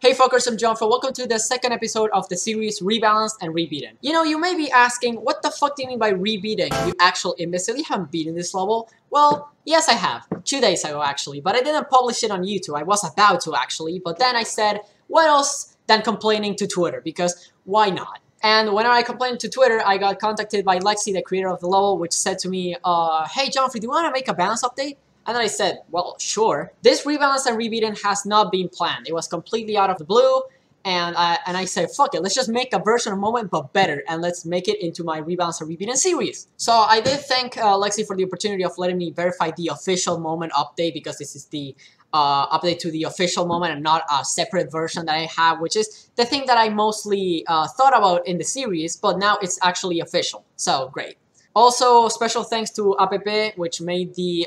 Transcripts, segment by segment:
Hey fuckers, I'm Johnfree. Welcome to the second episode of the series Rebalanced and Rebeaten. You know, you may be asking, what the fuck do you mean by rebeating? You actual imbecile, you haven't beaten this level? Well, yes I have. 2 days ago actually, but I didn't publish it on YouTube. I was about to actually, but then I said, what else than complaining to Twitter? Because why not? And when I complained to Twitter, I got contacted by Lexy, the creator of the level, which said to me, hey Johnfree, do you want to make a balance update? And then I said, well, sure. This Rebalanced and Rebeaten has not been planned. It was completely out of the blue, and I said, fuck it, let's just make a version of Moment, but better, and let's make it into my Rebalanced and Rebeaten series. So I did thank Lexy for the opportunity of letting me verify the official Moment update, because this is the update to the official Moment and not a separate version that I have, which is the thing that I mostly thought about in the series, but now it's actually official. So, great. Also, special thanks to App, which made the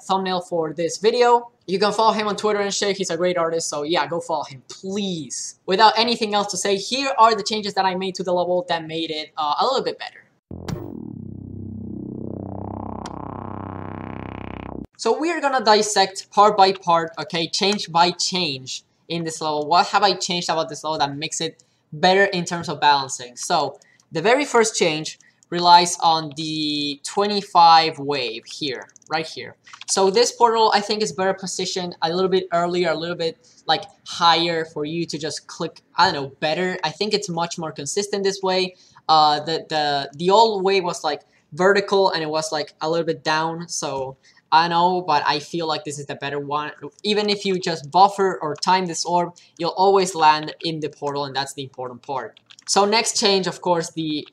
thumbnail for this video. You can follow him on Twitter and shit. He's a great artist, so yeah, go follow him, please. Without anything else to say, here are the changes that I made to the level that made it a little bit better. So we're gonna dissect part by part, okay, change by change in this level. What have I changed about this level that makes it better in terms of balancing? So, the very first change relies on the 25 wave here, right here. So this portal, I think, is better positioned a little bit earlier, a little bit like higher for you to just click, I don't know, better. I think it's much more consistent this way. The old wave was like vertical and it was like a little bit down, so I know, but I feel like this is the better one. Even if you just buffer or time this orb, you'll always land in the portal, and that's the important part. So next change, of course, the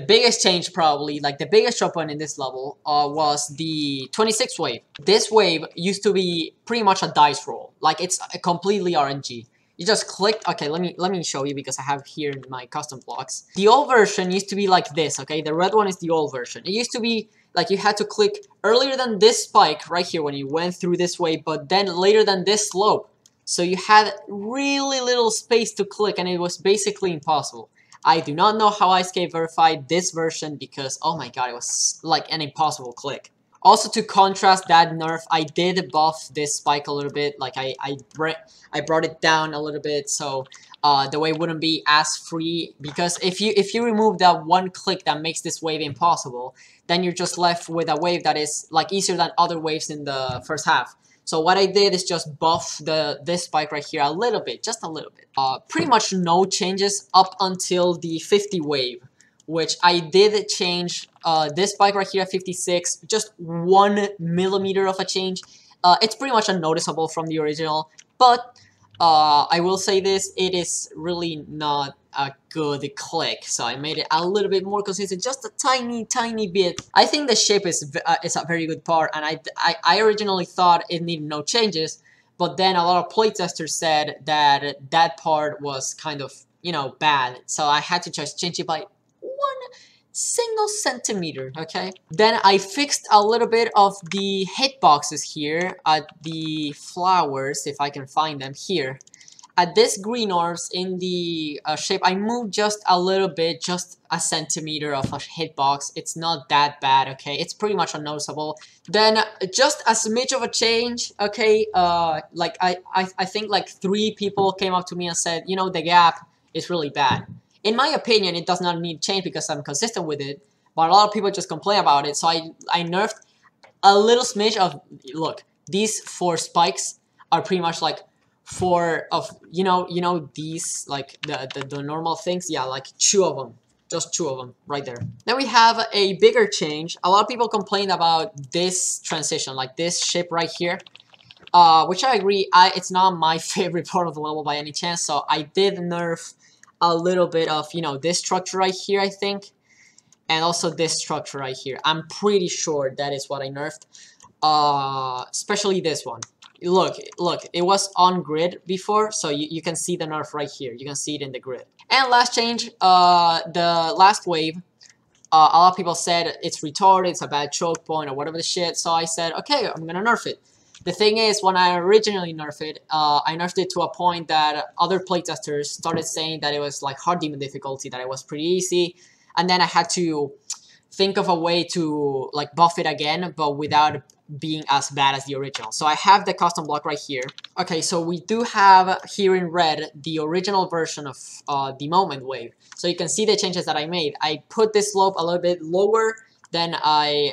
biggest change probably, like the biggest drop point in this level, was the 26th wave. This wave used to be pretty much a dice roll. Like, it's a completely RNG. You just click, okay, let me show you because I have here my custom blocks. The old version used to be like this, okay? The red one is the old version. It used to be like you had to click earlier than this spike right here when you went through this wave, but then later than this slope. So you had really little space to click and it was basically impossible. I do not know how Ice verified this version because, oh my god, it was like an impossible click. Also, to contrast that nerf, I did buff this spike a little bit. Like, I brought it down a little bit so the wave wouldn't be as free. Because if you remove that one click that makes this wave impossible, then you're just left with a wave that is like easier than other waves in the first half. So what I did is just buff this spike right here a little bit, just a little bit. Pretty much no changes up until the 50 wave, which I did change this spike right here at 56, just 1 millimeter of a change. It's pretty much unnoticeable from the original, but I will say this, it is really not a good click, so I made it a little bit more consistent, just a tiny bit. I think the shape is a very good part, and I originally thought it needed no changes, but then a lot of playtesters said that that part was kind of, you know, bad, so I had to just change it by 1 single centimeter, okay? Then I fixed a little bit of the hitboxes here at the flowers, if I can find them here. At this green orbs in the shape, I moved just a little bit, just a centimeter of a hitbox. It's not that bad, okay? It's pretty much unnoticeable. Then just a smidge of a change, okay? Like I think like 3 people came up to me and said, you know, the gap is really bad. In my opinion, it does not need change because I'm consistent with it, but a lot of people just complain about it, so I nerfed a little smidge of, look, these 4 spikes are pretty much like 4 of, you know these, like the normal things, yeah, like 2 of them, just 2 of them right there. Then we have a bigger change. A lot of people complain about this transition, like this shape right here, which I agree, it's not my favorite part of the level by any chance, so I did nerf a little bit of, you know, this structure right here, I think, and also this structure right here. I'm pretty sure that is what I nerfed, especially this one. Look, it was on grid before, so you can see the nerf right here. You can see it in the grid. And last change, the last wave, a lot of people said it's retarded, it's a bad choke point, or whatever the shit, so I said, okay, I'm gonna nerf it. The thing is, when I originally nerfed it, I nerfed it to a point that other playtesters started saying that it was like hard demon difficulty, that it was pretty easy, and then I had to think of a way to like buff it again, but without being as bad as the original. So I have the custom block right here. Okay, so we do have here in red the original version of the moment wave. So you can see the changes that I made. I put this slope a little bit lower, then I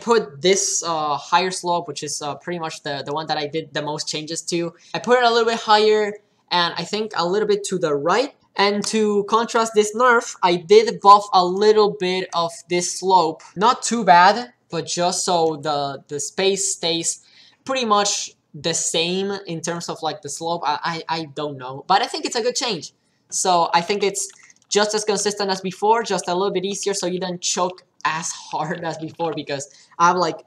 put this higher slope, which is pretty much the one that I did the most changes to. I put it a little bit higher, and I think a little bit to the right. And to contrast this nerf, I did buff a little bit of this slope. Not too bad, but just so the space stays pretty much the same in terms of like the slope. I don't know, but I think it's a good change. So I think it's just as consistent as before, just a little bit easier so you don't choke as hard as before, because I have like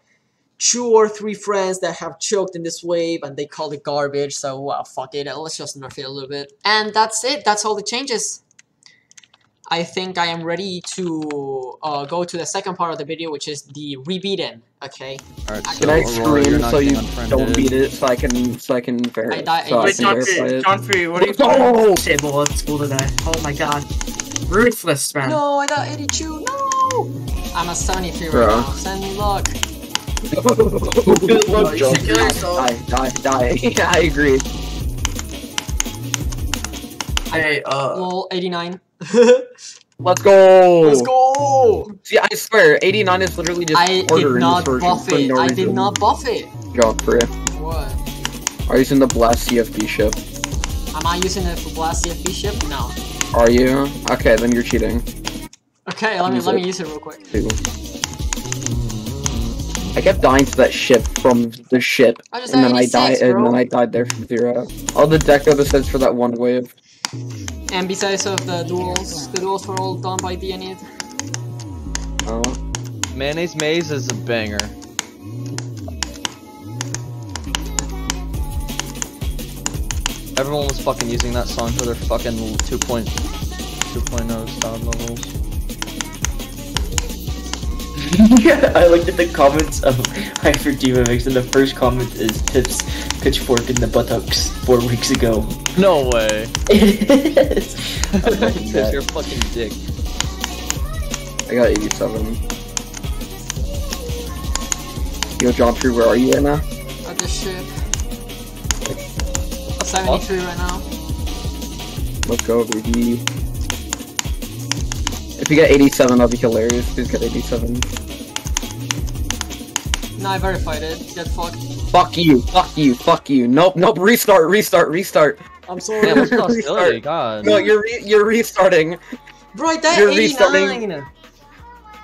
2 or 3 friends that have choked in this wave and they call it garbage. So well, fuck it, let's just nerf it a little bit. And that's it, that's all the changes. I think I am ready to go to the second part of the video, which is the rebeating. Okay. Alright, so can I scream so you don't beat it, so I can verify? I die. So Wait, Johnfree, what are you Oh! table at school today? Oh my god. Ruthless, man. No, I got 82. No! I'm a 73 right Bro. now. Send me luck. Good luck, You Joe. should kill yourself. Die. I agree. Hey, Lol, 89. Let's go! Let's go! See, I swear, 89 is literally just I harder did in not this version buff for it. no I reason. did not buff it. Johnfree, What? are you using the Blast CFB ship? Am I using it for Blast CFB ship? No. Are you? Okay, then you're cheating. Okay, let me use it real quick. Too. I kept dying to that ship from the ship, I just and then I 86, died, bro. and then I died there from 0. All the deck other sets for that one wave. And besides of the duels were all done by the aniu. Oh. Mayonnaise Maze is a banger. Everyone was fucking using that song for their fucking 2.0 sound levels. I looked at the comments of Hyperdemamix, and the first comment is Pipz pitchfork in the buttocks 4 weeks ago. No way. It is. Because you're a fucking dick. I got 87. Yo, Johnfree, where are you right now? At the ship. A 73 right now. Let's go, baby. If you get 87, that'll be hilarious. Please get 87. No, I verified it. Get fucked. Fuck you. Nope, restart. I'm sorry. Yeah, what's hostility? God. No, you're restarting. Bro, I died You're 89!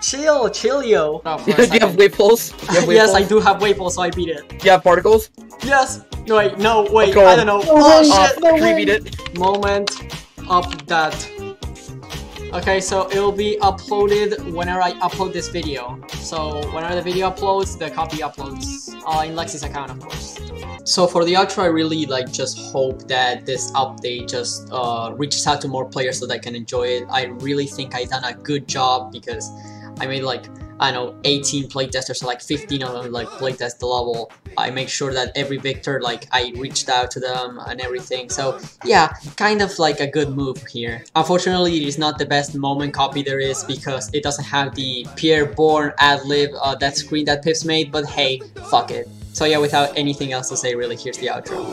Chill, yo. Oh, Do you have wave pulse? Yes, I do have wave pulse, so I beat it. Do you have particles? Yes! No, wait, Let's go. I don't know. Oh, shit! Rebeat it. Moment of that. Okay, so it'll be uploaded whenever I upload this video. So whenever the video uploads, the copy uploads in Lexy's account, of course. So for the outro, I really just hope that this update just reaches out to more players so that I can enjoy it. I really think I've done a good job because I made I don't know, 18 playtesters, so 15 of them playtest the level. I make sure that every victor, I reached out to them and everything. So yeah, kind of a good move here. Unfortunately, it is not the best moment copy there is because it doesn't have the Pierre Bourne ad-lib that screen that Pipz made, but hey, fuck it. So yeah, without anything else to say, really, here's the outro.